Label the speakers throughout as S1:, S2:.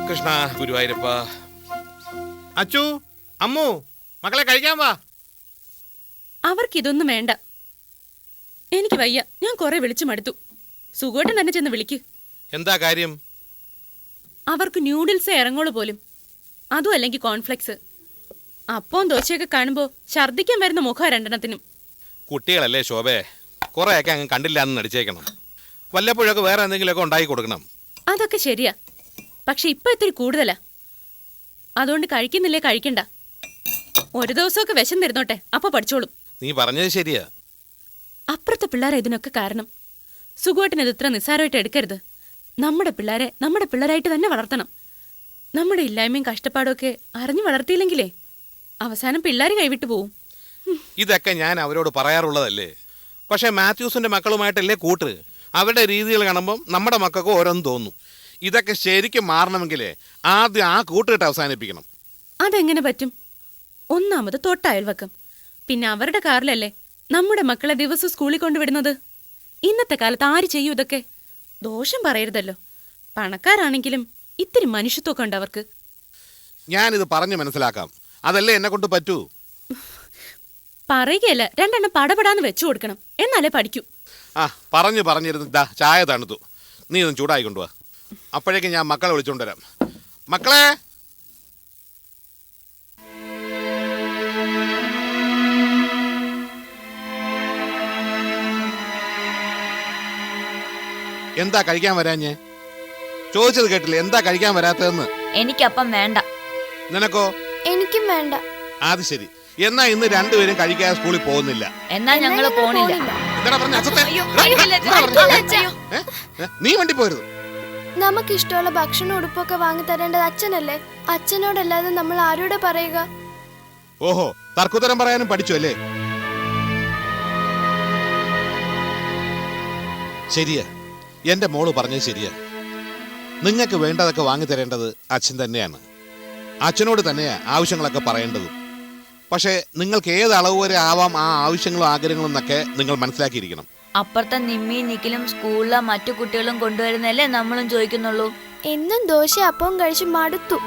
S1: കൃഷ്ണ ഗുരുവായൂരപ്പ. അച്ചു, അമ്മു, മക്കളെ കഴിക്കാൻ വാ.
S2: അവർക്കിതൊന്നും വേണ്ട. എനിക്ക് വയ്യ, ഞാൻ കുറെ വിളിച്ചു മടുത്തു. സുഖോട്ടൻ തന്നെ ചെന്ന് വിളിക്ക്.
S1: എന്താ കാര്യം?
S2: അവർക്ക് ന്യൂഡിൽസേ ഇറങ്ങോളൂ പോലും, അതും അല്ലെങ്കിൽ കോൺഫ്ലെക്സ്. അപ്പവും ദോശയൊക്കെ കാണുമ്പോ ഛർദിക്കാൻ വരുന്ന മുഖം രണ്ടെണ്ണത്തിനും.
S1: കുട്ടികളല്ലേ ശോഭേ, കുറെയൊക്കെ അങ്ങ് കണ്ടില്ല എന്ന് നടിച്ചേക്കണം. വല്ലപ്പോഴൊക്കെ വേറെ എന്തെങ്കിലുമൊക്കെ ഉണ്ടാക്കി കൊടുക്കണം.
S2: അതൊക്കെ ശരിയാ, പക്ഷെ ഇപ്പൊ ഇത്തിരി കൂടുതലാ. അതുകൊണ്ട് കഴിക്കുന്നില്ലേ കഴിക്കണ്ട. ഒരു ദിവസമൊക്കെ വിശം തരുന്നോട്ടെ, അപ്പൊ പഠിച്ചോളും.
S1: നീ പറഞ്ഞത് ശരിയാ.
S2: അപ്പുറത്തെ പിള്ളേരെ ഇതിനൊക്കെ കാരണം. സുഖമായിട്ടിന് ഇത് ഇത്ര നിസ്സാരമായിട്ട് എടുക്കരുത്. നമ്മുടെ പിള്ളേരെ നമ്മുടെ പിള്ളേരായിട്ട് തന്നെ വളർത്തണം. നമ്മുടെ ഇല്ലായ്മയും കഷ്ടപ്പാടും ഒക്കെ അറിഞ്ഞു വളർത്തിയില്ലെങ്കിലേ അവസാനം പിള്ളേർ കൈവിട്ടു പോവും.
S1: ഇതൊക്കെ ഞാൻ അവരോട് പറയാറുള്ളതല്ലേ. പക്ഷെ മാത്യൂസിന്റെ മക്കളുമായിട്ടല്ലേ കൂട്ട്. അവരുടെ രീതികൾ കാണുമ്പം നമ്മുടെ മക്കൾക്ക് ഓരോന്ന് തോന്നും. ഇതൊക്കെ ശരിക്കും മാറണമെങ്കിലേ ആദ്യം ആ കൂട്ടുകെട്ട് അവസാനിപ്പിക്കണം.
S2: അതെങ്ങനെ പറ്റും? ഒന്നാമത് തൊട്ടയൽവക്കം, പിന്നെ അവരുടെ കാറിലല്ലേ നമ്മുടെ മക്കളെ ദിവസം സ്കൂളിൽ കൊണ്ടുവിടുന്നത്. ഇന്നത്തെ കാലത്ത് ആര് ചെയ്യൂ ഇതൊക്കെ? ദോഷം പറയരുതല്ലോ. പണക്കാരാണെങ്കിലും ഇത്തിരി മനുഷ്യത്വമൊക്കെ ഉണ്ട് അവർക്ക്.
S1: ഞാനിത് പറഞ്ഞു മനസ്സിലാക്കാം, അതല്ലേ എന്നെ കൊണ്ട് പറ്റൂ.
S2: പറയുകയല്ല, രണ്ടെണ്ണം പടപെടാന്ന് വെച്ചു കൊടുക്കണം, എന്നാലേ പഠിക്കൂ.
S1: ആ പറഞ്ഞിരുന്നു ചായ തണുത്തു. നീ ഇതൊന്ന് ചൂടായി കൊണ്ടുപോവാ. അപ്പോഴേക്കും ഞാൻ മക്കളെ വിളിച്ചുകൊണ്ടുവരാം. മക്കളെ, എന്താ കഴിക്കാൻ വരാഞ്ഞേ? ചോദിച്ചത് കേട്ടില്ലേ, എന്താ കഴിക്കാൻ വരാത്തതെന്ന്?
S3: എനിക്കപ്പം വേണ്ട.
S1: നിനക്കോ?
S4: എനിക്കും വേണ്ട.
S1: അത് ശരി. എന്നാ ഇന്ന് രണ്ടുപേരും കഴിക്കാതെ സ്കൂളിൽ പോകുന്നില്ല.
S3: എന്നാ ഞങ്ങള് പോണില്ല.
S1: നീ വണ്ടി പോരുത്.
S4: നമുക്ക് ഇഷ്ടമുള്ള ഭക്ഷണം ഉടുപ്പൊക്കെ വാങ്ങി തരേണ്ടത് അച്ഛനല്ലേ? അച്ഛനോടല്ലാതെ നമ്മൾ ആരോട് പറയുക?
S1: ഓഹോ, തർക്കുത്തരം പറയാനും പഠിച്ചു അല്ലേ? ശരിയാ, എന്റെ മോള് പറഞ്ഞത് ശരിയാ. നിങ്ങൾക്ക് വേണ്ടതൊക്കെ വാങ്ങി തരേണ്ടത് അച്ഛൻ തന്നെയാണ്. അച്ഛനോട് തന്നെയാ ആവശ്യങ്ങളൊക്കെ പറയേണ്ടതും. പക്ഷേ നിങ്ങൾക്ക് ഏത് അളവ് വരെ ആവാം ആ ആവശ്യങ്ങളും ആഗ്രഹങ്ങളും എന്നൊക്കെ നിങ്ങൾ മനസ്സിലാക്കിയിരിക്കണം.
S3: അപ്പുറത്തെ നിമ്മിയും നിക്കിലും സ്കൂളിലെ മറ്റു കുട്ടികളും കൊണ്ടുവരുന്നല്ലേ നമ്മളും ചോദിക്കുന്നുള്ളൂ.
S4: എന്നും ദോശ അപ്പവും കഴിച്ച് മടുത്തു.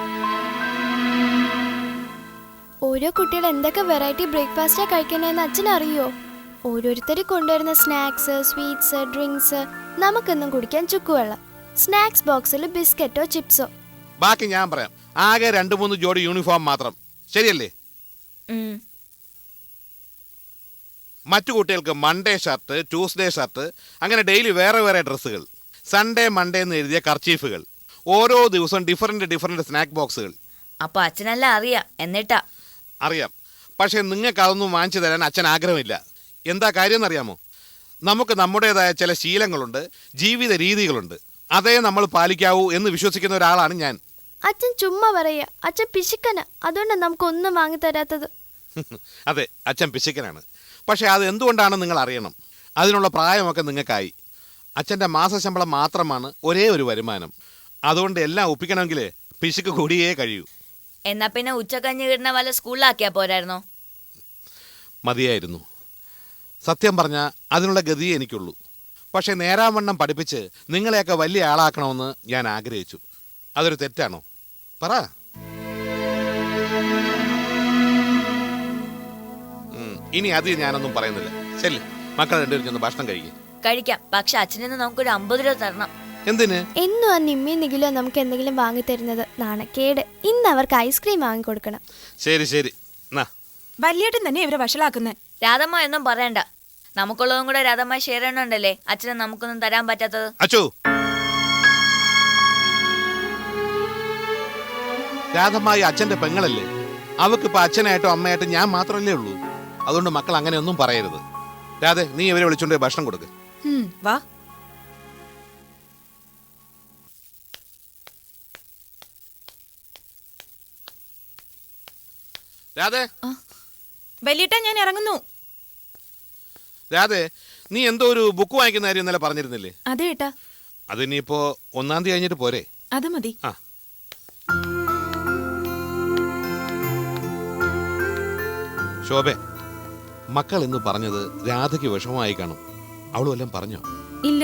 S4: ഓരോ കുട്ടികൾ എന്തൊക്കെ വെറൈറ്റി ബ്രേക്ക്ഫാസ്റ്റാ കഴിക്കണേന്ന് അച്ഛനറിയോ? ഓരോരുത്തർ കൊണ്ടുവരുന്ന സ്നാക്സ്, സ്വീറ്റ്സ്, ഡ്രിങ്ക്സ്, നമുക്കെന്നും കുടിക്കാൻ ചുക്കുവെള്ളം, സ്നാക്സ് ബോക്സിൽ ബിസ്ക്കറ്റോ ചിപ്സോ.
S1: ബാക്കി ഞാൻ പറയാം. ആകെ 2-3 ജോഡി യൂണിഫോം മാത്രം, ശരിയല്ലേ? മറ്റു കുട്ടികൾക്ക് മൺഡേ ഷർട്ട്, ട്യൂസ്ഡേ ഷർട്ട്, അങ്ങനെ ഡെയിലി വേറെ വേറെ ഡ്രസ്സുകൾ, സൺഡേ മൺഡേ എന്ന് എഴുതിയ കർച്ചീഫുകൾ, ഓരോ ദിവസവും ഡിഫറെന്റ് സ്നാക്ക് ബോക്സുകൾ.
S3: അപ്പൊ അച്ഛനല്ല അറിയാം. എന്നിട്ടാ?
S1: അറിയാം, പക്ഷേ നിങ്ങൾക്ക് അതൊന്നും വാങ്ങിച്ചു തരാൻ അച്ഛൻ ആഗ്രഹമില്ല. എന്താ കാര്യം എന്നറിയാമോ? നമുക്ക് നമ്മുടേതായ ചില ശീലങ്ങളുണ്ട്, ജീവിത രീതികളുണ്ട്. അതേ നമ്മൾ പാലിക്കാവൂ എന്ന് വിശ്വസിക്കുന്ന ഒരാളാണ് ഞാൻ.
S4: അച്ഛൻ ചുമ്മാ പറയാ. അച്ഛൻ പിശുക്കന, അതുകൊണ്ടാണ് നമുക്കൊന്നും വാങ്ങി തരാത്തത്.
S1: അതെ, അച്ഛൻ പിശുക്കനാണ്. പക്ഷെ അത് എന്തുകൊണ്ടാണ് നിങ്ങൾ അറിയണം. അതിനുള്ള പ്രായമൊക്കെ നിങ്ങൾക്കായി. അച്ഛൻ്റെ മാസശമ്പളം മാത്രമാണ് ഒരേ ഒരു വരുമാനം. അതുകൊണ്ട് എല്ലാം ഒപ്പിക്കണമെങ്കിൽ പിശുക്ക് കൂടിയേ കഴിയൂ.
S3: എന്നാ പിന്നെ ഉച്ചക്കഞ്ഞി കിട്ടുന്ന വല്ല സ്കൂളിലാക്കിയാ പോരായിരുന്നോ?
S1: മതിയായിരുന്നു. സത്യം പറഞ്ഞാൽ അതിനുള്ള ഗതിയേ എനിക്കുള്ളൂ. പക്ഷെ നേരാവണ്ണം പഠിപ്പിച്ച് നിങ്ങളെയൊക്കെ വലിയ ആളാക്കണമെന്ന് ഞാൻ ആഗ്രഹിച്ചു. അതൊരു തെറ്റാണോ? പറ. ഇനി അത് ഞാനൊന്നും പറയുന്നില്ല. ശരി, മക്കൾ രണ്ടുപേരും ചെന്ന് ഭക്ഷണം
S3: കഴിക്കാം. പക്ഷെ അച്ഛനെന്ന് നമുക്കൊരു 50 രൂപ തരണം.
S1: എന്തിന്?
S4: എന്നും ആ നിമ്മി നികിലോ നമുക്ക് എന്തെങ്കിലും വാങ്ങി തരുന്നത് നാണക്കേട്. ഇന്ന് അവർക്ക് ഐസ്ക്രീം വാങ്ങി കൊടുക്കണം.
S1: ശരി.
S5: വല്യേട്ടൻ തന്നെ ഇവരെ വഷളാക്കുന്നേ.
S3: രാധമ്മ ഒന്നും പറയണ്ട. നമുക്കുള്ളതും കൂടെ രാധമ്മ ഷെയർ ചെയ്യണുണ്ടല്ലേ അച്ഛനെ നമുക്കൊന്നും തരാൻ പറ്റാത്തത്.
S1: അച്ചു, രാധമ്മായി അച്ഛന്റെ പെങ്ങളല്ലേ. അവക്കിപ്പോ അച്ഛനായിട്ടോ അമ്മയായിട്ടോ ഞാൻ മാത്രമല്ലേ ഉള്ളൂ. അതുകൊണ്ട് മക്കൾ അങ്ങനെയൊന്നും പറയരുത്. രാധേ, നീ ഇവരെ വിളിച്ചോണ്ട് ഭക്ഷണം കൊടുക്ക്.
S5: വാ.
S1: രാധേ.
S5: വല്യേട്ടാ, ഞാൻ ഇറങ്ങുന്നു.
S1: രാധേ, നീ എന്തോ ഒരു ബുക്ക് വാങ്ങിക്കുന്ന കാര്യം ഇന്നലെ പറഞ്ഞിരുന്നില്ലേ?
S5: അതെ ഏട്ടാ.
S1: അതിനിപ്പോ 1-ാം തീയതി കഴിഞ്ഞിട്ട് പോരെ?
S5: അത് മതി.
S1: ശോഭേ, മക്കൾ ഇന്ന് പറഞ്ഞത് രാധയ്ക്ക് വിഷമമായി കാണും. അവളും എല്ലാം പറഞ്ഞോ?
S2: ഇല്ല,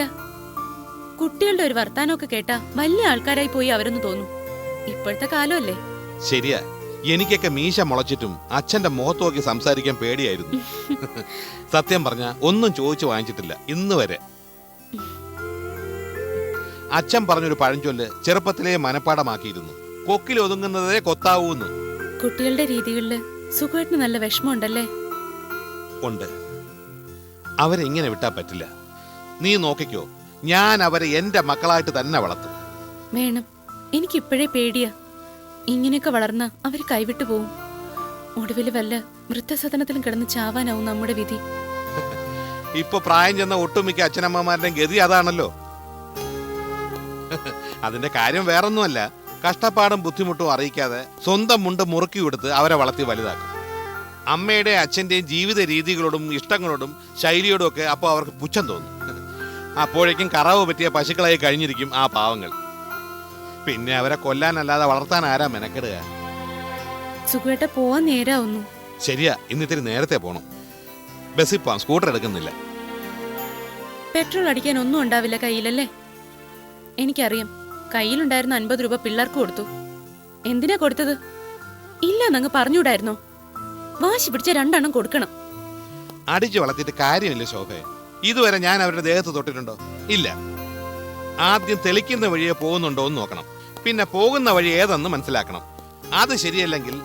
S2: കുട്ടികളുടെ ഒരു വർത്താനമൊക്കെ കേട്ടാ വലിയ ആൾക്കാരായി പോയി അവരൊന്ന് തോന്നും. ഇപ്പോഴത്തെ കാലമല്ലേ.
S1: ശരിയാ, എനിക്കൊക്കെ മീശ മുളച്ചിട്ടും അച്ഛന്റെ മുഖത്ത് നോക്കി സംസാരിക്കാൻ പേടിയായിരുന്നു. സത്യം പറഞ്ഞ ഒന്നും ചോദിച്ചു വാങ്ങിച്ചിട്ടില്ല ഇന്ന് വരെ. അച്ഛൻ പറഞ്ഞൊരു പഴഞ്ചൊല്ല് ചെറുപ്പത്തിലേ മനപ്പാടമാക്കിയിരുന്നു, കൊക്കിൽ ഒതുങ്ങുന്നതേ കൊത്താവൂന്ന്.
S2: കുട്ടികളുടെ രീതികളില് സുഖമായിട്ട് നല്ല വിഷമമുണ്ടല്ലേ?
S1: ഉണ്ട്. അവരെ ഇങ്ങനെ വിട്ടാ പറ്റില്ല. നീ നോക്കിക്കോ, ഞാൻ അവരെ എന്റെ മക്കളായിട്ട് തന്നെ വളർത്തും.
S2: വേണം. എനിക്കിപ്പോഴേ പേടിയാ. ഇങ്ങനെയൊക്കെ വളർന്ന അവർ കൈവിട്ടു പോവും. ഒടുവിൽ വല്ല വൃദ്ധസദനത്തിലും കിടന്ന് ചാവാനാവും നമ്മുടെ വിധി.
S1: ഇപ്പൊ പ്രായം ചെന്ന ഒട്ടുമിക്ക അച്ഛനമ്മമാരുടെയും ഗതി അതാണല്ലോ. അതിന്റെ കാര്യം വേറൊന്നുമല്ല, കഷ്ടപ്പാടും ബുദ്ധിമുട്ടും അറിയിക്കാതെ സ്വന്തം മുണ്ട് മുറുക്കി കൊടുത്ത് അവരെ വളർത്തി വലുതാക്കും. അമ്മയുടെ അച്ഛൻ്റെയും ജീവിത രീതികളോടും ഇഷ്ടങ്ങളോടും ശൈലിയോടും ഒക്കെ അപ്പോൾ അവർക്ക് പുച്ഛം തോന്നും. അപ്പോഴേക്കും കറവ് പറ്റിയ പശുക്കളായി കഴിഞ്ഞിരിക്കും ആ പാവങ്ങൾ. പിന്നെ അവരെ കൊല്ലാനല്ലാതെ വളർത്താൻ ആരാ മെനക്കെടുക?
S2: സുഖമായിട്ട് പോവാൻ നേരാവുന്നു.
S1: ശരിയാ, ഇന്നിത്തിരി നേരത്തെ പോണം. ബസ്സിൽ പോവാം, സ്കൂട്ടർ എടുക്കുന്നില്ല.
S2: പെട്രോൾ അടിക്കാൻ ഒന്നും ഉണ്ടാവില്ല കയ്യിലല്ലേ? എനിക്കറിയാം. കയ്യിലുണ്ടായിരുന്ന 50 രൂപ പിള്ളേർക്ക് കൊടുത്തു. എന്തിനാ കൊടുത്തത്? ഇല്ലെന്നങ്ങ് പറഞ്ഞുകൂടായിരുന്നോ? വാശി പിടിച്ച 2 എണ്ണം കൊടുക്കണം.
S1: അടിച്ചു വളർത്തിയിട്ട് കാര്യമില്ല ശോഭേ. ഇതുവരെ ഞാൻ അവരുടെ ദേഹത്ത് തൊട്ടിട്ടുണ്ടോ? ഇല്ല. ആദ്യം തെളിക്കുന്ന വഴിയെ പോകുന്നുണ്ടോ എന്ന് നോക്കണം. പിന്നെ പോകുന്ന വഴി ഏതെന്ന് മനസ്സിലാക്കണം. അത് ശരിയല്ലെങ്കിൽ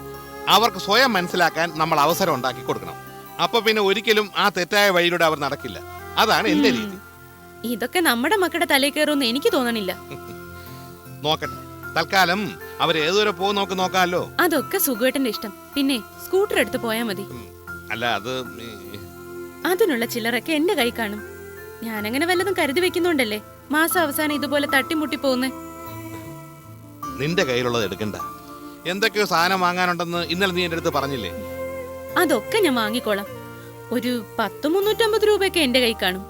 S1: അവർക്ക് സ്വയം മനസ്സിലാക്കാൻ നമ്മൾ അവസരം ഉണ്ടാക്കി കൊടുക്കണം. അപ്പൊ പിന്നെ ഒരിക്കലും ആ തെറ്റായ വഴിയിലൂടെ അവർ നടക്കില്ല. അതാണ് എന്റെ രീതി.
S2: ഇതൊക്കെ നമ്മുടെ മക്കളുടെ തലയിൽ കയറുമെന്ന് എനിക്ക് തോന്നണില്ല.
S1: നോക്കട്ടെ, തൽക്കാലം അവർ ഏതുവരെ പോകും നമുക്ക് നോക്കാമല്ലോ.
S2: അതൊക്കെ സുഖേട്ടന്റെ ഇഷ്ടം. പിന്നെ സ്കൂട്ടർ എടുത്ത് പോയാ മതി.
S1: അല്ല, അത്
S2: അതിനുള്ള ചില്ലറൊക്കെ എന്റെ കൈ കാണും. ഞാനങ്ങനെ വല്ലതും കരുതി വെക്കുന്നുണ്ടല്ലേ മാസം അവസാനം ഇതുപോലെ തട്ടിമുട്ടി പോകുന്നേ.
S1: നിന്റെ കയ്യിലുള്ളത് എടുക്കണ്ട. എന്തൊക്കെയോ സാധനം വാങ്ങാനുണ്ടെന്ന് ഇന്നലെ നീ എന്റെ അടുത്ത് പറഞ്ഞില്ലേ?
S2: അതൊക്കെ ഞാൻ വാങ്ങിക്കോളാം. ഒരു 100-350 രൂപയൊക്കെ എന്റെ കൈ കാണും.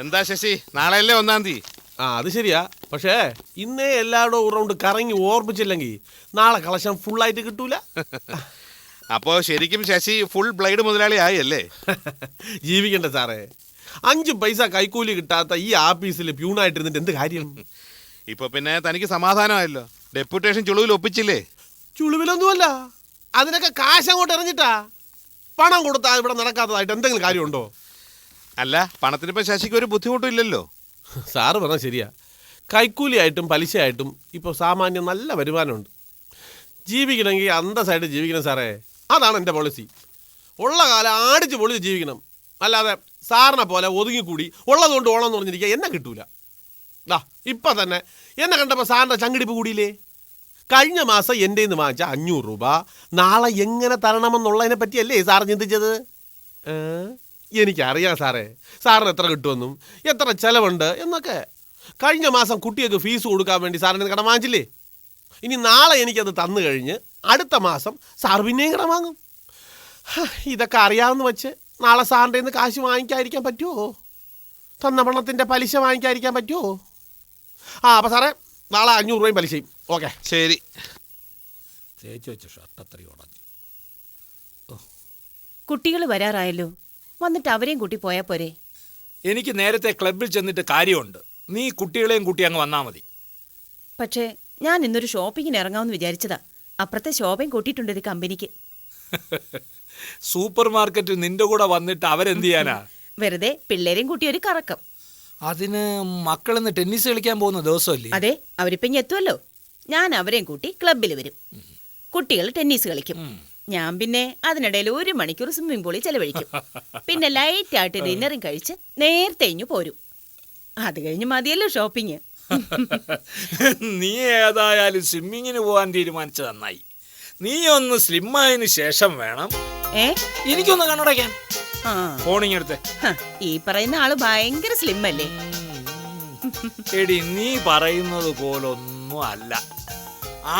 S1: എന്താ ശശി, നാളെയല്ലേ 1-ാം തീയതി?
S6: അത് ശരിയാ. പക്ഷേ ഇന്നേ എല്ലാവരുടെ റൗണ്ട് കറങ്ങി ഓർമ്മിച്ചില്ലെങ്കിൽ നാളെ കളക്ഷൻ ഫുള്ളായിട്ട് കിട്ടൂല.
S1: അപ്പോ ശരിക്കും ശശി ഫുൾ ബ്ലേഡ് മുതലാളി ആയി അല്ലേ?
S6: ജീവിക്കണ്ടേ സാറേ? 5 പൈസ കൈക്കൂലി കിട്ടാത്ത ഈ ആഫീസിൽ പ്യൂണായിട്ടിരുന്നിട്ട് എന്ത് കാര്യം?
S1: ഇപ്പൊ പിന്നെ തനിക്ക് സമാധാനമായല്ലോ. ഡെപ്യൂട്ടേഷൻ ചുളുവിൽ ഒപ്പിച്ചില്ലേ?
S6: ചുളുവിലൊന്നുമല്ല, അതിനൊക്കെ കാശ് അങ്ങോട്ട് എറിഞ്ഞിട്ടാ. പണം കൊടുത്താൽ ഇവിടെ നടക്കാത്തതായിട്ട് എന്തെങ്കിലും കാര്യമുണ്ടോ?
S1: അല്ല, പണത്തിനിപ്പോ ശശിക്ക് ഒരു ബുദ്ധിമുട്ടും ഇല്ലല്ലോ.
S6: സാറ് പറഞ്ഞാൽ ശരിയാ. കൈക്കൂലിയായിട്ടും പലിശയായിട്ടും ഇപ്പോൾ സാമാന്യം നല്ല വരുമാനമുണ്ട്. ജീവിക്കണമെങ്കിൽ അന്തസ്സായിട്ട് ജീവിക്കണം സാറേ. അതാണ് എൻ്റെ പോളിസി. ഉള്ള കാലം ആടിച്ച് പൊളിച്ച് ജീവിക്കണം. അല്ലാതെ സാറിനെ പോലെ ഒതുങ്ങിക്കൂടി ഉള്ളതുകൊണ്ട് ഓണം എന്ന് പറഞ്ഞിരിക്കുക എന്നെ കിട്ടൂല. ഇപ്പം തന്നെ എന്നെ കണ്ടപ്പോൾ സാറിൻ്റെ ചങ്കിടിപ്പ് കൂടിയില്ലേ? കഴിഞ്ഞ മാസം എൻ്റെ നിന്ന് വാങ്ങിച്ച 500 രൂപ നാളെ എങ്ങനെ തരണമെന്നുള്ളതിനെ പറ്റിയല്ലേ സാർ ചിന്തിച്ചത്? എനിക്കറിയാം സാറേ, സാറിന് എത്ര കിട്ടുമെന്നും എത്ര ചിലവുണ്ട് എന്നൊക്കെ. കഴിഞ്ഞ മാസം കുട്ടികൾക്ക് ഫീസ് കൊടുക്കാൻ വേണ്ടി സാറിന് കടം വാങ്ങിച്ചില്ലേ? ഇനി നാളെ എനിക്കത് തന്നു കഴിഞ്ഞ് അടുത്ത മാസം സാർ പിന്നെയും കടം വാങ്ങും. ഇതൊക്കെ അറിയാമെന്ന് വെച്ച് നാളെ സാറിൻ്റെ നിന്ന് കാശ് വാങ്ങിക്കാതിരിക്കാൻ പറ്റുമോ? തന്ന പണത്തിൻ്റെ പലിശ വാങ്ങിക്കാതിരിക്കാൻ പറ്റുമോ? അപ്പം സാറേ നാളെ 500 രൂപയും പലിശയും. ഓക്കെ,
S1: ശരി.
S7: തേച്ച് വെച്ച ഷർട്ട് അത്രയും ഉടഞ്ഞു.
S8: കുട്ടികൾ വരാറായല്ലോ, വന്നിട്ട് അവരെയും കൂട്ടി പോയാൽ പോരെ?
S7: എനിക്ക് നേരത്തെ ക്ലബിൽ ചെന്നിട്ട് കാര്യമുണ്ട്. നീ കുട്ടികളെയും കൂട്ടി അങ്ങ് വന്നാൽ മതി.
S8: പക്ഷേ ഞാൻ ഇന്നൊരു ഷോപ്പിങ്ങിന് ഇറങ്ങാമെന്ന് വിചാരിച്ചതാ. അപ്പുറത്തെ ഷോപ്പിംഗ് കൂട്ടിയിട്ടുണ്ട് ഒരു കമ്പനിക്ക്.
S7: സൂപ്പർ മാർക്കറ്റിൽ നിന്റെ കൂടെ വന്നിട്ട് അവരെന്ത് ചെയ്യാനാ?
S8: വെറുതെ പിള്ളേരെയും കൂട്ടി ഒരു കറക്കം.
S7: അതിന് മക്കളിന്ന് ടെന്നീസ് കളിക്കാൻ പോകുന്ന ദിവസമല്ലേ?
S8: അതെ, അവരിപ്പം ഇങ്ങ് എത്തുമല്ലോ. ഞാൻ അവരെയും കൂട്ടി ക്ലബിൽ വരും. കുട്ടികൾ ടെന്നീസ് കളിക്കും. ഞാൻ പിന്നെ അതിനിടയിൽ 1 മണിക്കൂർ സ്വിമ്മിംഗ് പൂളിൽ ചെലവഴിക്കും. പിന്നെ ലൈറ്റായിട്ട് ഡിന്നറും കഴിച്ച് നേരത്തെ ഇഞ്ഞു പോരും. അത് കഴിഞ്ഞ് മതിയല്ലോ ഷോപ്പിങ്.
S7: നീ ഏതായാലും സ്വിമ്മിങ്ങിന് പോകാൻ തീരുമാനിച്ചത് നന്നായി. നീ ഒന്ന് സ്ലിം ആയതിനു ശേഷം വേണം എനിക്കൊന്ന് കണ്ണടയ്ക്കാൻ. ഫോണിങ്ങെടുത്തേ.
S8: ഈ പറയുന്ന ആള് ഭയങ്കര സ്ലിം അല്ലേ?
S7: എടി, നീ പറയുന്നത് പോലൊന്നും അല്ല.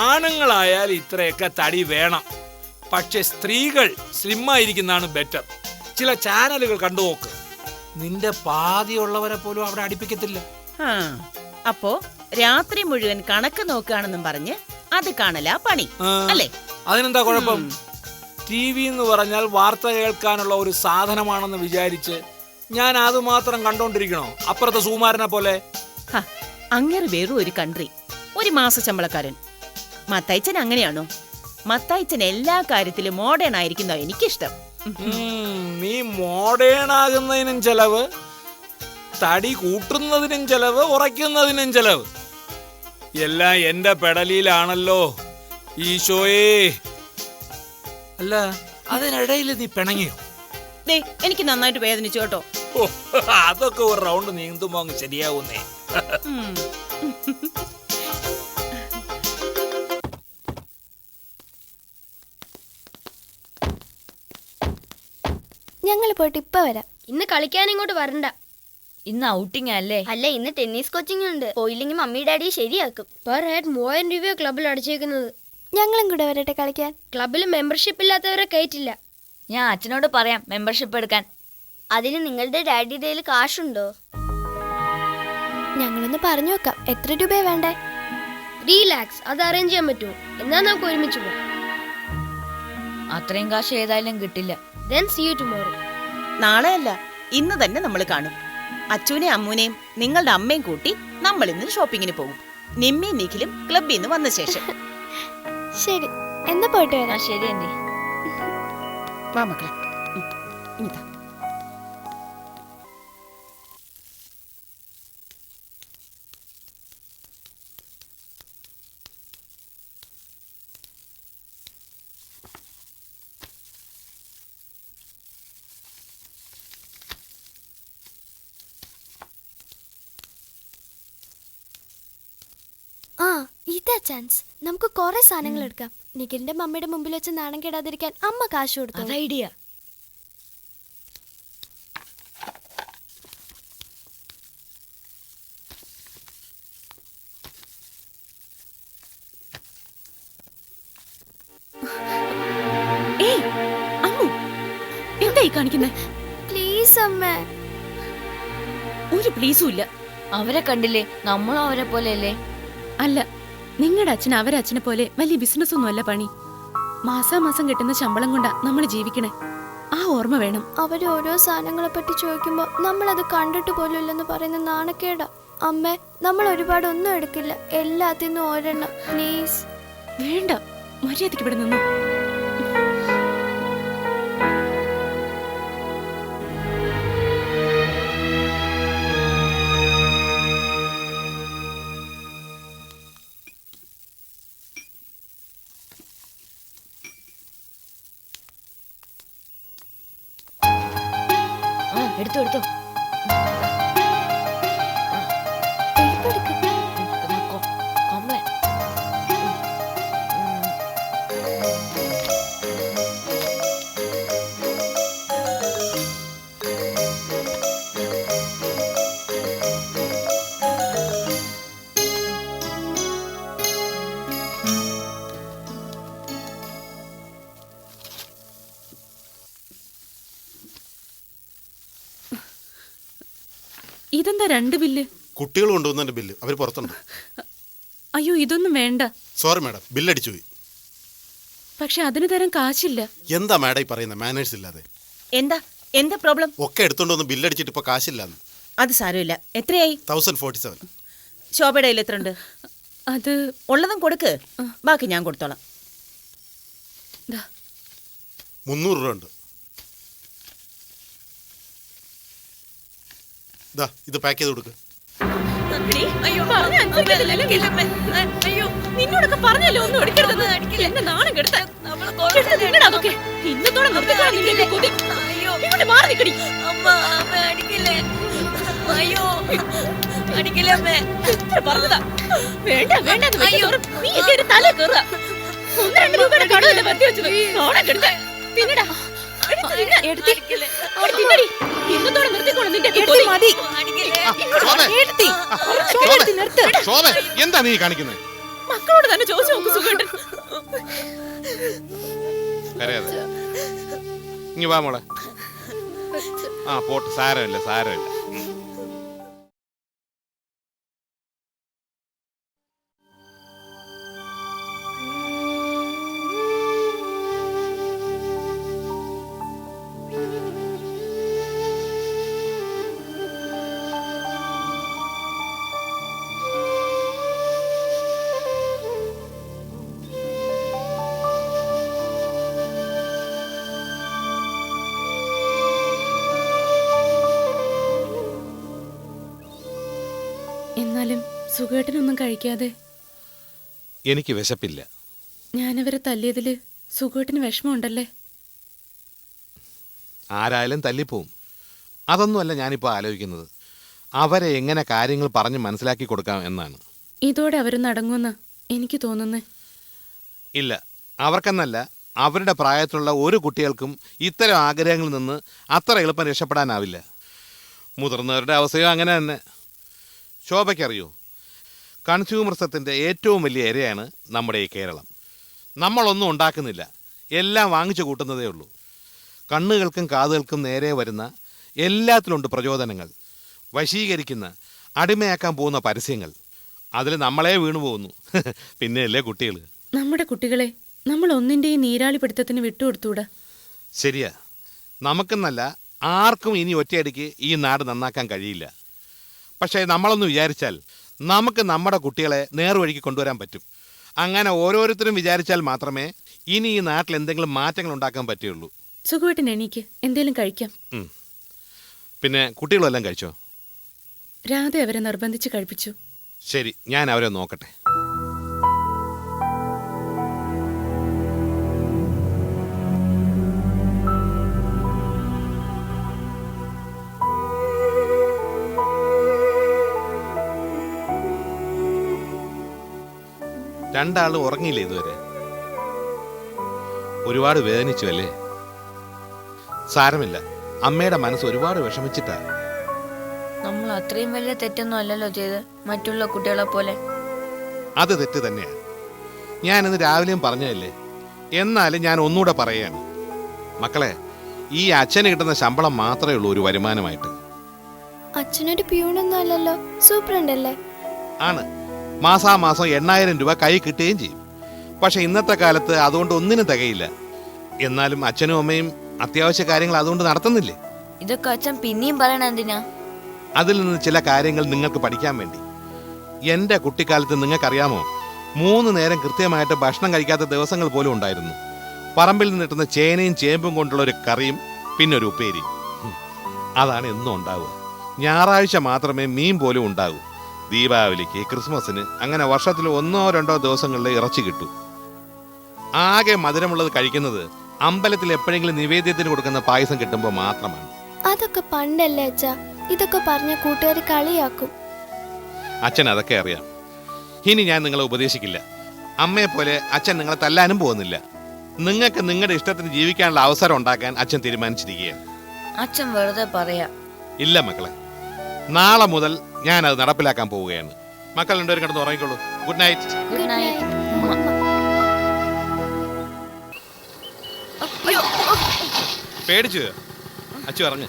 S7: ആണുങ്ങളായാൽ ഇത്രയൊക്കെ തടി വേണം. പക്ഷെ സ്ത്രീകൾ സ്ലിമ്മായിരിക്കുന്നതാണ് ബെറ്റർ. ചില ചാനലുകൾ കണ്ടു നോക്ക്, നിന്റെ പാതിയുള്ളവരെ പോലും അവിടെ അടുപ്പിക്കത്തില്ല.
S8: ആ അപ്പോ രാത്രി മുഴുവൻ കണക്ക് നോക്കുകയാണെന്നും പറഞ്ഞ് അത് കാണലാ പണി
S7: ആ,
S8: അല്ലേ?
S7: അതിനെന്താ കുഴപ്പം? ടി വി എന്ന് പറഞ്ഞാൽ വാർത്ത കേൾക്കാനുള്ള ഒരു സാധനമാണെന്ന് വിചാരിച്ച് ഞാൻ അത് മാത്രം കണ്ടോണ്ടിരിക്കണോ? അപ്പുറത്തെ സുകുമാരനെ പോലെ.
S8: ഹ, അങ്ങനെ വെറും ഒരു കൺട്രി, ഒരു മാസ ശമ്പളക്കാരൻ. മത്തായിച്ചൻ അങ്ങനെയാണോ? മത്തായിച്ചൻ എല്ലാ കാര്യത്തിലും മോഡേൺ ആയിരിക്കുന്നോ എനിക്കിഷ്ടം.
S7: നീ മോഡേൺ ആകുന്നതിനും ചെലവ്, തടി കൂട്ടുന്നതിനും ചെലവ്, ഉറയ്ക്കുന്നതിനും ചെലവ്. എല്ലാം എന്റെ പെടലിയിലാണല്ലോ ഈശോയേ. അല്ല, അതിനിടയിൽ നീ പിണങ്ങിയോ?
S8: ദേ എനിക്ക് നന്നായിട്ട് വേദനിച്ചു കേട്ടോ.
S7: ഓ, അതൊക്കെ ഒരു റൗണ്ട് നീന്തുമ്പോ അങ്ങ് ശരിയാവുന്നേ.
S8: ഉം.
S4: ഞങ്ങൾ പോയിട്ട് ഇപ്പൊ വരാം.
S9: ഇന്ന് കളിക്കാൻ ഇങ്ങോട്ട് വരണ്ട.
S3: ഇന്ന് ഔട്ടിംഗ് അല്ലേ?
S9: അല്ല, ഇന്ന് ടെന്നീസ് കോച്ചിങ് ഉണ്ട്. പോയില്ലെങ്കിൽ മമ്മി ഡാഡി ശരിയാക്കും. പെർ ഹെഡ് 3000 രൂപ ക്ലബിൽ അടച്ചേക്കുന്നത്.
S4: ഞങ്ങളും കൂടെ വരട്ടെ കളിക്കാൻ.
S9: ക്ലബിൽ മെമ്പർഷിപ്പ് ഇല്ലാത്തവരെ കയറ്റില്ല.
S3: ഞാൻ അച്ഛനോട് പറയാം മെമ്പർഷിപ്പ് എടുക്കാൻ.
S9: അതിന് നിങ്ങളുടെ ഡാഡിയുടെ കയ്യിൽ കാശുണ്ടോ?
S4: ഞങ്ങളൊന്ന് പറഞ്ഞു നോക്കാം. എത്ര രൂപയാ വേണ്ടേ?
S9: 3 lakhs. അത് അറേഞ്ച് ചെയ്യാൻ പറ്റുമോ? എന്നാ നമുക്ക് ഒരുമിച്ച് പോകാം.
S3: അത്രയും കാശ് ഏതായാലും കിട്ടില്ല.
S9: Then see you tomorrow.
S8: നാളെ അല്ല, ഇന്ന് തന്നെ നമ്മൾ കാണും. അച്ഛനെയും അമ്മൂനെയും നിങ്ങളുടെ അമ്മയും കൂട്ടി നമ്മൾ ഇന്ന് ഷോപ്പിങ്ങിന് പോകും. നിമ്മയും നിഖിലും ക്ലബിൽ നിന്ന് വന്ന ശേഷം.
S4: ശരി, എന്നാ പോയിട്ട്
S3: ആ
S4: വരാം.
S3: ശരി എന്തേ.
S8: വാ മക്കളെ. ഇതാ
S4: ആ ഇതാ ചാൻസ്. നമുക്ക് കുറെ സാധനങ്ങൾ എടുക്കാം. നിഖിലിന്റെ മമ്മിയുടെ മുമ്പിൽ വെച്ച് നാണം കേടാതിരിക്കാൻ അമ്മ കാശ് കൊടുത്തു.
S3: അത് ഐഡിയ.
S2: ഏയ് അമ്മു, എന്തായി കാണിക്കുന്നേ?
S4: പ്ലീസ് അമ്മ.
S2: ഒരു പ്ലീസും ഇല്ല.
S3: അവരെ കണ്ടില്ലേ? നമ്മളും അവരെ പോലെയല്ലേ?
S2: അല്ല, നിങ്ങളുടെ അച്ഛൻ അവരെ അച്ഛനെ പോലെ വലിയ ബിസിനസ് ഒന്നും അല്ല പണി. മാസാമാസം കിട്ടുന്ന ശമ്പളം കൊണ്ടാ നമ്മൾ ജീവിക്കണേ. ആ ഓർമ്മ വേണം.
S4: അവര് ഓരോ സാധനങ്ങളെ പറ്റി ചോദിക്കുമ്പോ നമ്മൾ അത് കണ്ടിട്ട് പോലും ഇല്ലെന്ന് പറയുന്ന നാണക്കേടാ. അമ്മേ, നമ്മൾ ഒരുപാട് ഒന്നും എടുക്കില്ല. എല്ലാത്തിനും ഒരെണ്ണം പ്ലീസ്.
S2: വേണ്ട, മര്യാദയ്ക്ക് ഇവിടെ നിന്നു.
S3: എടുത്തോ എടുത്തോ. കൊമ്പൻ.
S2: ഇതെന്താ 2 ബില്ല്?
S1: കുട്ടികൾ കൊണ്ടുവന്നതിന്റെ ബില്ല് അവർ പുറത്തുണ്ട്.
S2: അയ്യോ, ഇതൊന്നും വേണ്ട.
S1: സോറി മാഡം, ബില്ലടിച്ചു പോയി.
S2: പക്ഷെ അതിന് തരാൻ കാശില്ല.
S1: എന്താ മാഡം ഈ പറയുന്നത്? മാനേഴ്സ് ഇല്ലാതെ.
S8: എന്താ എന്താ പ്രോബ്ലം?
S1: ഒക്കെ എടുത്തോണ്ട് വന്ന് ബില്ലടിച്ചിട്ട് ഇപ്പൊ കാശില്ലാന്ന്.
S8: അത് സാരമില്ല. എത്രയായി?
S1: 1047.
S8: ശോഭയുടെ കയ്യിൽ എത്ര ഉണ്ട്?
S2: അത്
S8: ഉള്ളതും കൊടുക്ക്, ബാക്കി ഞാൻ കൊടുത്തോളാം.
S2: ദാ.
S1: 300 രൂപ ഉണ്ട്. ഇത് പാക്ക് ചെയ്ത് കൊടുക്ക്.
S2: നിന്നോടൊക്കെ പറഞ്ഞല്ലോ ഒന്നും എടുക്കരുതെന്ന്. എന്നെ നാണം കെടുത്താൻ. അതൊക്കെ ഇന്നത്തോടെ നിർത്തിക്കോളാം. നിന്റെ കൊതി. ഇങ്ങോട്ട് മാറി നിൽക്കടി. പറഞ്ഞതാ വേണ്ട വേണ്ട. നീ എന്റെ തല കയറുക. 1-2 രൂപയുടെ കടമല്ലേ പറ്റി വെച്ചത്. നാണം കെടുത്താൻ. തിന്നടാ. ഇന്നത്തോടെ നിർത്തിക്കോളാം. നിന്റെ കൊതി മതി.
S1: എന്താ നീ കാണിക്കുന്നത്?
S2: മക്കളോട് തന്നെ ചോദിച്ചു നോക്കൂ സുഖേട്ടൻ.
S1: കരയാതെ. ഇങ്ങ് വാ മോളെ. ആ പോട്ട്, സാരമില്ല സാരമില്ല.
S2: എന്നാലും സുഖേട്ടനൊന്നും കഴിക്കാതെ
S1: എനിക്ക് വിശപ്പില്ല.
S2: ഞാനവരെ തല്ലിയതില് സുഖേട്ടന് വിഷമമുണ്ടല്ലേ?
S1: ആരായാലും തല്ലിപ്പോവും. അതൊന്നുമല്ല ഞാനിപ്പോൾ ആലോചിക്കുന്നത്. അവരെ എങ്ങനെ കാര്യങ്ങൾ പറഞ്ഞ് മനസ്സിലാക്കി കൊടുക്കാം എന്നാണ്.
S2: ഇതോടെ അവർ നടങ്ങുമെന്ന് എനിക്ക് തോന്നുന്നേ.
S1: ഇല്ല, അവർക്കെന്നല്ല, അവരുടെ പ്രായത്തിലുള്ള ഒരു കുട്ടികൾക്കും ഇത്തരം ആഗ്രഹങ്ങളിൽ നിന്ന് അത്ര എളുപ്പം രക്ഷപ്പെടാനാവില്ല. മുതിർന്നവരുടെ അവസ്ഥയോ അങ്ങനെ തന്നെ. ശോഭയ്ക്കറിയോ, കൺസ്യൂമറിസത്തിൻ്റെ ഏറ്റവും വലിയ ഇരയാണ് നമ്മുടെ ഈ കേരളം. നമ്മളൊന്നും ഉണ്ടാക്കുന്നില്ല, എല്ലാം വാങ്ങിച്ചു കൂട്ടുന്നതേ ഉള്ളൂ. കണ്ണുകൾക്കും കാതുകൾക്കും നേരെ വരുന്ന എല്ലാത്തിലുണ്ട് പ്രചോദനങ്ങൾ, വശീകരിക്കുന്ന, അടിമയാക്കാൻ പോകുന്ന പരസ്യങ്ങൾ. അതിൽ നമ്മളെ വീണു പോകുന്നു. പിന്നെയല്ലേ കുട്ടികൾ.
S2: നമ്മുടെ കുട്ടികളെ നമ്മൾ ഒന്നിൻ്റെയും നീരാളിപ്പിടുത്തത്തിന് വിട്ടുകൊടുത്തൂടാ.
S1: ശരിയാ, നമുക്കെന്നല്ല ആർക്കും ഇനി ഒറ്റയടിക്ക് ഈ നാട് നന്നാക്കാൻ കഴിയില്ല. പക്ഷേ നമ്മളൊന്ന് വിചാരിച്ചാൽ നമുക്ക് നമ്മുടെ കുട്ടികളെ നേർവഴിക്ക് കൊണ്ടുവരാൻ പറ്റും. അങ്ങനെ ഓരോരുത്തരും വിചാരിച്ചാൽ മാത്രമേ ഇനി ഈ നാട്ടിൽ എന്തെങ്കിലും മാറ്റങ്ങൾ ഉണ്ടാക്കാൻ പറ്റുള്ളൂ.
S2: സുഖമായിട്ട് എണീക്ക്, എന്തേലും കഴിക്കാം.
S1: പിന്നെ കുട്ടികളെല്ലാം കഴിച്ചോ?
S2: രാധ അവരെ നിർബന്ധിച്ച് കഴിപ്പിച്ചു.
S1: ശരി, ഞാൻ അവരെ നോക്കട്ടെ. രണ്ടാളും ഉറങ്ങിയില്ലേ ഇതുവരെ? ഒരുപാട് വേദനിച്ചു അല്ലേ? സാരമില്ല, അമ്മയുടെ മനസ്സ് ഒരുപാട് വിഷമിച്ചിട്ടാ.
S3: നമ്മൾ അത്രയും വലിയ തെറ്റൊന്നും അല്ലല്ലോ ചെയ്ത്, മറ്റുള്ള കുട്ടികളെ പോലെ.
S1: അത് തെറ്റ് തന്നെയാണ്. ഞാനിന്ന് രാവിലെയും പറഞ്ഞതല്ലേ, എന്നാലും ഞാൻ ഒന്നുകൂടെ പറയുകയാണ്. മക്കളെ, ഈ അച്ഛന് കിട്ടുന്ന ശമ്പളം മാത്രമേ ഉള്ളൂ ഒരു വരുമാനമായിട്ട്.
S4: അച്ഛനൊരു പ്യൂണൊന്നും അല്ലല്ലോ, സൂപ്രണ്ടല്ലേ?
S1: ആണ്, മാസാമാസം 8000 രൂപ കൈ കിട്ടുകയും ചെയ്യും. പക്ഷെ ഇന്നത്തെ കാലത്ത് അതുകൊണ്ട് ഒന്നിനും തികയില്ല. എന്നാലും അച്ഛനും അമ്മയും അത്യാവശ്യ കാര്യങ്ങൾ അതുകൊണ്ട് നടത്തുന്നില്ലേ?
S3: ഇതൊക്കെ അച്ഛൻ പിന്നെയും പറയണ എന്തിനാ?
S1: അതിൽ നിന്ന് ചില കാര്യങ്ങൾ നിങ്ങൾക്ക് പഠിക്കാൻ വേണ്ടി. എൻ്റെ കുട്ടിക്കാലത്ത് നിങ്ങൾക്കറിയാമോ, 3 നേരം കൃത്യമായിട്ട് ഭക്ഷണം കഴിക്കാത്ത ദിവസങ്ങൾ പോലും ഉണ്ടായിരുന്നു. പറമ്പിൽ നിന്ന് കിട്ടുന്ന ചേനയും ചേമ്പും കൊണ്ടുള്ള ഒരു കറിയും പിന്നെ ഒരു ഉപ്പേരി. അതാണ് എന്നും ഉണ്ടാവുക. ഞായറാഴ്ച മാത്രമേ മീൻ പോലും ഉണ്ടാകൂ. ദീപാവലിക്ക്, ക്രിസ്മസിന്, അങ്ങനെ വർഷത്തിൽ 1-2 ദിവസങ്ങളിൽ ഇറച്ചി കിട്ടും. ആകെ മധുരമുള്ളത് കഴിക്കുന്നത് അമ്പലത്തിൽ എപ്പോഴെങ്കിലും നിവേദ്യത്തിന് കൊടുക്കുന്ന പായസം കിട്ടുമ്പോൾ മാത്രമാണ്.
S4: അതൊക്കെ പണ്ടല്ലേ അച്ഛാ, ഇതൊക്കെ പറഞ്ഞ കൂട്ടുകാർ കളിയാക്കും.
S1: അച്ഛൻ അതൊക്കെ അറിയാം. ഇനി ഞാൻ നിങ്ങളെ ഉപദേശിക്കില്ല. അമ്മയെ പോലെ അച്ഛൻ നിങ്ങളെ തല്ലാനും പോകുന്നില്ല. നിങ്ങൾക്ക് നിങ്ങളുടെ ഇഷ്ടത്തിന് ജീവിക്കാനുള്ള അവസരം ഉണ്ടാക്കാൻ അച്ഛൻ തീരുമാനിച്ചിരിക്കുകയാണ്.
S3: അച്ഛൻ വെറുതെ പറയാ.
S1: ഇല്ല മക്കളെ, നാളെ മുതൽ ഞാൻ അത് നടപ്പിലാക്കാൻ പോവുകയാണ്. മക്കൾ രണ്ടുപേരും കിടന്ന് ഉറങ്ങിക്കോളൂ. Good night.
S3: Good night.
S1: പേടിച്ചു അച്ചു ഇറങ്ങ്.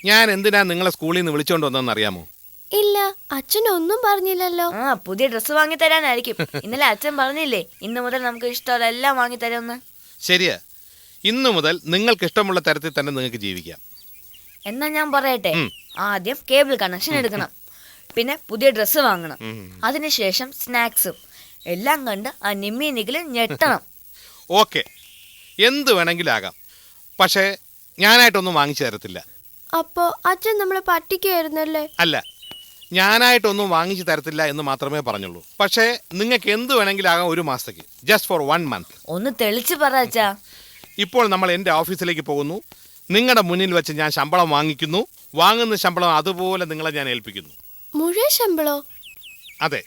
S1: ഞാൻ എന്തിനാ നിങ്ങളെ സ്കൂളിൽ നിന്ന് വിളിച്ചോണ്ട് വന്നതെന്ന് അറിയാമോ?
S4: ഇല്ല, അച്ഛനൊന്നും പറഞ്ഞില്ലല്ലോ.
S3: പുതിയ ഡ്രസ്സ് വാങ്ങി തരാനായിരിക്കും. ഇന്നലെ അച്ഛൻ പറഞ്ഞില്ലേ, ഇന്ന് മുതൽ നമുക്ക് ഇഷ്ടമുള്ള എല്ലാം വാങ്ങി തരുമെന്ന്.
S1: ശരിയാ, ഇന്നു മുതൽ നിങ്ങൾക്ക് ഇഷ്ടമുള്ള തരത്തിൽ തന്നെ നിങ്ങൾക്ക് ജീവിക്കാം.
S3: എന്നാ ഞാൻ പറയട്ടെ, ആദ്യം കേബിൾ കണക്ഷൻ എടുക്കണം, പിന്നെ പുതിയ ഡ്രസ്സ് വാങ്ങണം, അതിനുശേഷം സ്നാക്സും എല്ലാം കണ്ട് ആ നിമ്മി നിഖിലും ഞെട്ടണം.
S1: ഓക്കെ, എന്ത് വേണമെങ്കിലും ആകാം. പക്ഷേ ഞാനായിട്ടൊന്നും വാങ്ങിച്ചു തരത്തില്ല.
S4: അപ്പോ അച്ഛൻ നമ്മളെ പറ്റിക്കായിരുന്നല്ലേ?
S1: അല്ല, ഞാനായിട്ടൊന്നും വാങ്ങിച്ചു തരത്തില്ല എന്ന് മാത്രമേ പറഞ്ഞുള്ളൂ. പക്ഷേ നിങ്ങൾക്ക് എന്ത് വേണമെങ്കിലും ആകാം ഒരു മാസത്തേക്ക്, ജസ്റ്റ് ഫോർ 1 month.
S3: ഒന്ന് തെളിച്ച് പറ അച്ഛാ.
S1: ഇപ്പോൾ നമ്മൾ എൻ്റെ ഓഫീസിലേക്ക് പോകുന്നു. നിങ്ങളുടെ മുന്നിൽ വെച്ച് ഞാൻ ശമ്പളം വാങ്ങിക്കുന്നു. വാങ്ങുന്ന ശമ്പളം അതുപോലെ നിങ്ങളെ ഞാൻ ഏൽപ്പിക്കുന്നു.
S4: മുഴുവൻ ശമ്പളോ?
S1: അതെ,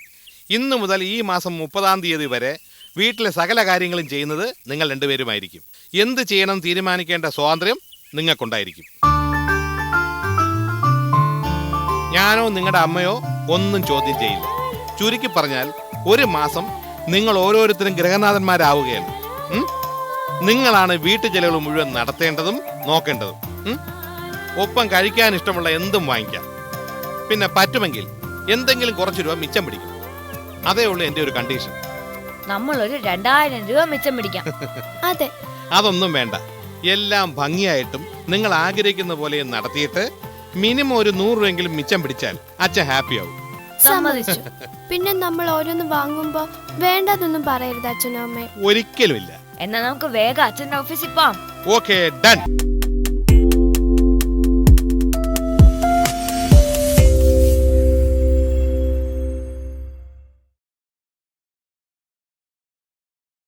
S1: ഇന്നു മുതൽ ഈ മാസം 30-ാം തീയതി വരെ വീട്ടിലെ സകല കാര്യങ്ങളും ചെയ്യുന്നത് നിങ്ങൾ രണ്ടുപേരുമായിരിക്കും. എന്ത് ചെയ്യണം തീരുമാനിക്കേണ്ട സ്വാതന്ത്ര്യം നിങ്ങൾക്കുണ്ടായിരിക്കും. ഞാനോ നിങ്ങളുടെ അമ്മയോ ഒന്നും ചോദ്യം ചെയ്യില്ല. ചുരുക്കി പറഞ്ഞാൽ 1 മാസം നിങ്ങൾ ഓരോരുത്തരും ഗൃഹനാഥന്മാരാവുകയാണ്. നിങ്ങളാണ് വീട്ടു ചെലവുകൾ മുഴുവൻ നടത്തേണ്ടതും നോക്കേണ്ടതും. ഒപ്പം കഴിക്കാൻ ഇഷ്ടമുള്ള എന്തും വാങ്ങിക്കാം. പിന്നെ പറ്റുമെങ്കിൽ എന്തെങ്കിലും കുറച്ച് രൂപ മിച്ചം പിടിക്കും. അതേ ഉള്ളൂ എൻ്റെ ഒരു കണ്ടീഷൻ.
S3: നമ്മളൊരു 2000 രൂപ മിച്ചം പിടിക്കാം.
S4: അതെ.
S1: അതൊന്നും വേണ്ട. എല്ലാം ഭംഗിയായിട്ടും നിങ്ങൾ ആഗ്രഹിക്കുന്ന പോലെ നടത്തിയിട്ട് മിനിമം ഒരു 100 രൂപയെങ്കിലും മിച്ചം പിടിച്ചാൽ അച്ഛൻ ഹാപ്പി ആവും.
S4: സമ്മതിച്ചു. പിന്നെ നമ്മൾ ഓരോന്ന് വാങ്ങുമ്പോ വേണ്ടതൊന്നും പറയരുത് അച്ഛനും അമ്മയും.
S1: ഒരിക്കലുമില്ല.
S3: എന്നാ നമുക്ക് വേഗം അച്ഛന്റെ ഓഫീസിൽ പോവാം.
S1: Okay, done.